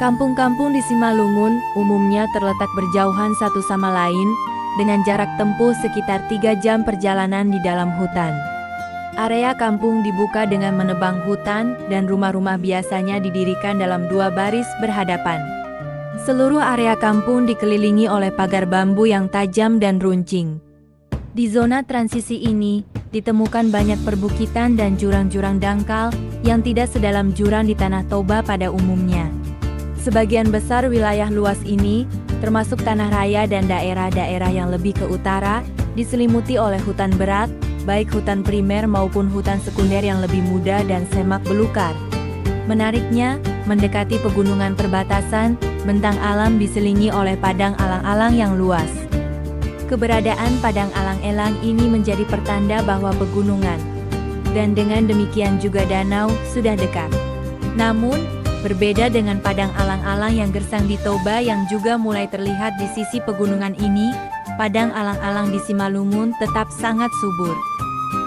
Kampung-kampung di Simalungun umumnya terletak berjauhan satu sama lain, dengan jarak tempuh sekitar 3 jam perjalanan di dalam hutan. Area kampung dibuka dengan menebang hutan dan rumah-rumah biasanya didirikan dalam 2 baris berhadapan. Seluruh area kampung dikelilingi oleh pagar bambu yang tajam dan runcing. Di zona transisi ini, ditemukan banyak perbukitan dan jurang-jurang dangkal yang tidak sedalam jurang di Tanah Toba pada umumnya. Sebagian besar wilayah luas ini, termasuk Tanah Raya dan daerah-daerah yang lebih ke utara, diselimuti oleh hutan berat, baik hutan primer maupun hutan sekunder yang lebih muda dan semak belukar. Menariknya, mendekati pegunungan perbatasan, bentang alam diselingi oleh padang alang-alang yang luas. Keberadaan padang alang-alang ini menjadi pertanda bahwa pegunungan, dan dengan demikian juga danau, sudah dekat. Namun, berbeda dengan padang alang-alang yang gersang di Toba yang juga mulai terlihat di sisi pegunungan ini, padang alang-alang di Simalungun tetap sangat subur.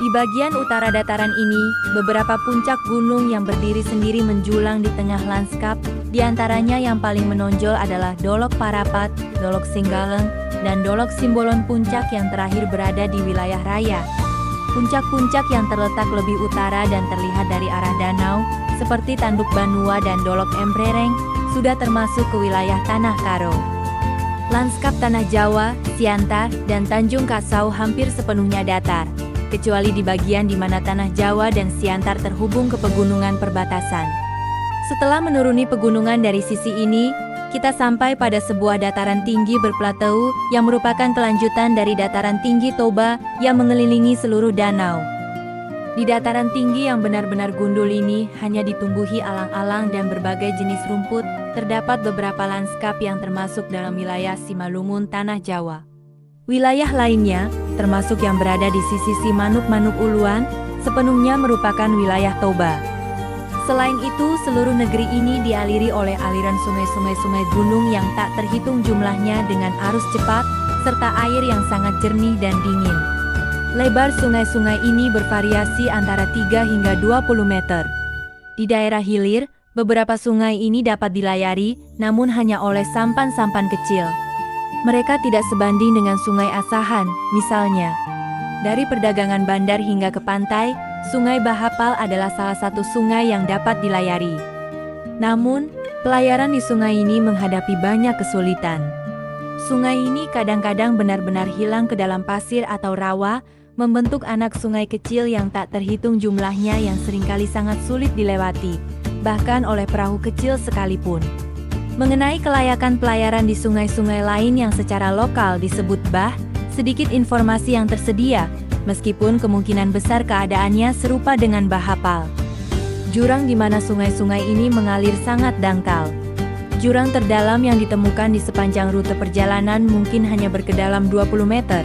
Di bagian utara dataran ini, beberapa puncak gunung yang berdiri sendiri menjulang di tengah lanskap, di antaranya yang paling menonjol adalah Dolok Parapat, Dolok Singgaleng, dan Dolok Simbolon Puncak yang terakhir berada di wilayah raya. Puncak-puncak yang terletak lebih utara dan terlihat dari arah danau, seperti Tanduk Banua dan Dolok Emprereng, sudah termasuk ke wilayah Tanah Karo. Lanskap Tanah Jawa, Siantar, dan Tanjung Kasau hampir sepenuhnya datar, kecuali di bagian di mana Tanah Jawa dan Siantar terhubung ke pegunungan perbatasan. Setelah menuruni pegunungan dari sisi ini, kita sampai pada sebuah dataran tinggi berplateau yang merupakan kelanjutan dari dataran tinggi Toba yang mengelilingi seluruh danau. Di dataran tinggi yang benar-benar gundul ini hanya ditumbuhi alang-alang dan berbagai jenis rumput, terdapat beberapa lanskap yang termasuk dalam wilayah Simalungun Tanah Jawa. Wilayah lainnya, termasuk yang berada di sisi Simanuk-Manuk Uluan, sepenuhnya merupakan wilayah Toba. Selain itu, seluruh negeri ini dialiri oleh aliran sungai-sungai gunung yang tak terhitung jumlahnya dengan arus cepat, serta air yang sangat jernih dan dingin. Lebar sungai-sungai ini bervariasi antara 3 hingga 20 meter. Di daerah hilir, beberapa sungai ini dapat dilayari, namun hanya oleh sampan-sampan kecil. Mereka tidak sebanding dengan sungai asahan, misalnya. Dari perdagangan bandar hingga ke pantai, Sungai Bahapal adalah salah satu sungai yang dapat dilayari. Namun, pelayaran di sungai ini menghadapi banyak kesulitan. Sungai ini kadang-kadang benar-benar hilang ke dalam pasir atau rawa, membentuk anak sungai kecil yang tak terhitung jumlahnya yang seringkali sangat sulit dilewati, bahkan oleh perahu kecil sekalipun. Mengenai kelayakan pelayaran di sungai-sungai lain yang secara lokal disebut bah, sedikit informasi yang tersedia, meskipun kemungkinan besar keadaannya serupa dengan Bahapal. Jurang di mana sungai-sungai ini mengalir sangat dangkal. Jurang terdalam yang ditemukan di sepanjang rute perjalanan mungkin hanya berkedalam 20 meter.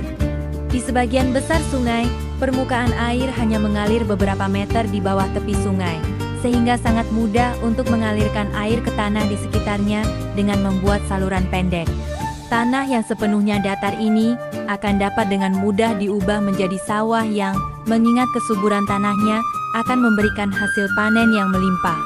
Di sebagian besar sungai, permukaan air hanya mengalir beberapa meter di bawah tepi sungai, sehingga sangat mudah untuk mengalirkan air ke tanah di sekitarnya dengan membuat saluran pendek. Tanah yang sepenuhnya datar ini akan dapat dengan mudah diubah menjadi sawah yang, mengingat kesuburan tanahnya, akan memberikan hasil panen yang melimpah.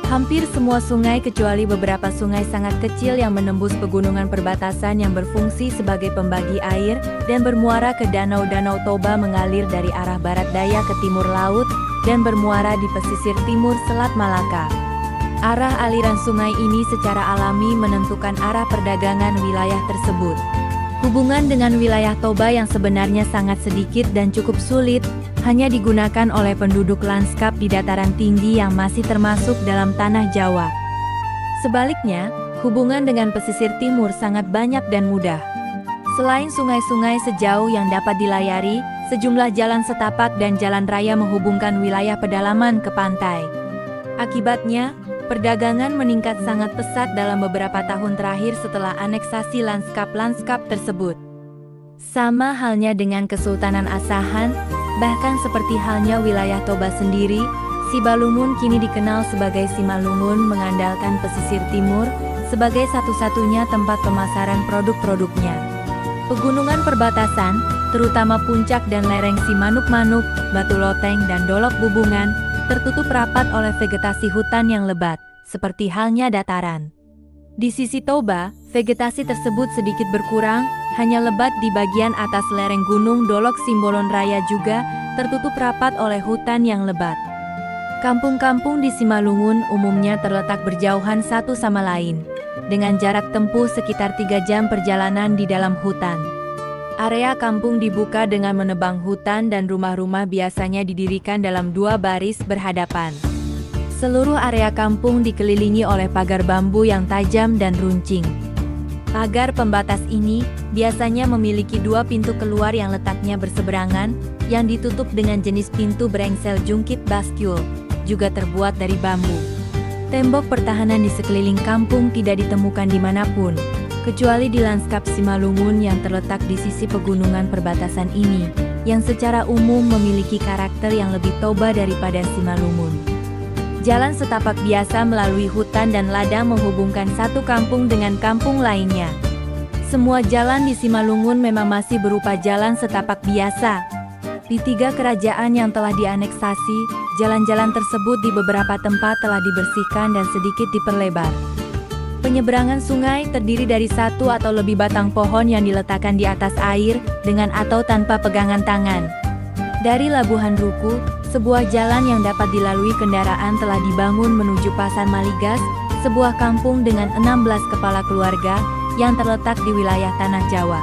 Hampir semua sungai kecuali beberapa sungai sangat kecil yang menembus pegunungan perbatasan yang berfungsi sebagai pembagi air dan bermuara ke danau-danau Toba mengalir dari arah barat daya ke timur laut dan bermuara di pesisir timur Selat Malaka. Arah aliran sungai ini secara alami menentukan arah perdagangan wilayah tersebut. Hubungan dengan wilayah Toba yang sebenarnya sangat sedikit dan cukup sulit, hanya digunakan oleh penduduk lanskap di dataran tinggi yang masih termasuk dalam Tanah Jawa. Sebaliknya, hubungan dengan pesisir timur sangat banyak dan mudah. Selain sungai-sungai sejauh yang dapat dilayari, sejumlah jalan setapak dan jalan raya menghubungkan wilayah pedalaman ke pantai. Akibatnya, perdagangan meningkat sangat pesat dalam beberapa tahun terakhir setelah aneksasi lanskap-lanskap tersebut. Sama halnya dengan Kesultanan Asahan, bahkan seperti halnya wilayah Toba sendiri, Sibalungun kini dikenal sebagai Simalungun mengandalkan pesisir timur sebagai satu-satunya tempat pemasaran produk-produknya. Pegunungan perbatasan, terutama puncak dan lereng Simanuk-Manuk, Batu Loteng dan Dolok Bubungan, tertutup rapat oleh vegetasi hutan yang lebat, seperti halnya dataran. Di sisi Toba, vegetasi tersebut sedikit berkurang, hanya lebat di bagian atas lereng Gunung Dolok Simbolon Raya juga tertutup rapat oleh hutan yang lebat. Kampung-kampung di Simalungun umumnya terletak berjauhan satu sama lain, dengan jarak tempuh sekitar 3 jam perjalanan di dalam hutan. Area kampung dibuka dengan menebang hutan dan rumah-rumah biasanya didirikan dalam 2 baris berhadapan. Seluruh area kampung dikelilingi oleh pagar bambu yang tajam dan runcing. Pagar pembatas ini biasanya memiliki 2 pintu keluar yang letaknya berseberangan, yang ditutup dengan jenis pintu brengsel jungkit bascule, juga terbuat dari bambu. Tembok pertahanan di sekeliling kampung tidak ditemukan dimanapun, kecuali di lanskap Simalungun yang terletak di sisi pegunungan perbatasan ini, yang secara umum memiliki karakter yang lebih toba daripada Simalungun. Jalan setapak biasa melalui hutan dan ladang menghubungkan satu kampung dengan kampung lainnya. Semua jalan di Simalungun memang masih berupa jalan setapak biasa. Di 3 kerajaan yang telah dianeksasi, jalan-jalan tersebut di beberapa tempat telah dibersihkan dan sedikit diperlebar. Penyeberangan sungai terdiri dari 1 atau lebih batang pohon yang diletakkan di atas air, dengan atau tanpa pegangan tangan. Dari Labuhan Ruku, sebuah jalan yang dapat dilalui kendaraan telah dibangun menuju Pasar Maligas, sebuah kampung dengan 16 kepala keluarga, yang terletak di wilayah Tanah Jawa.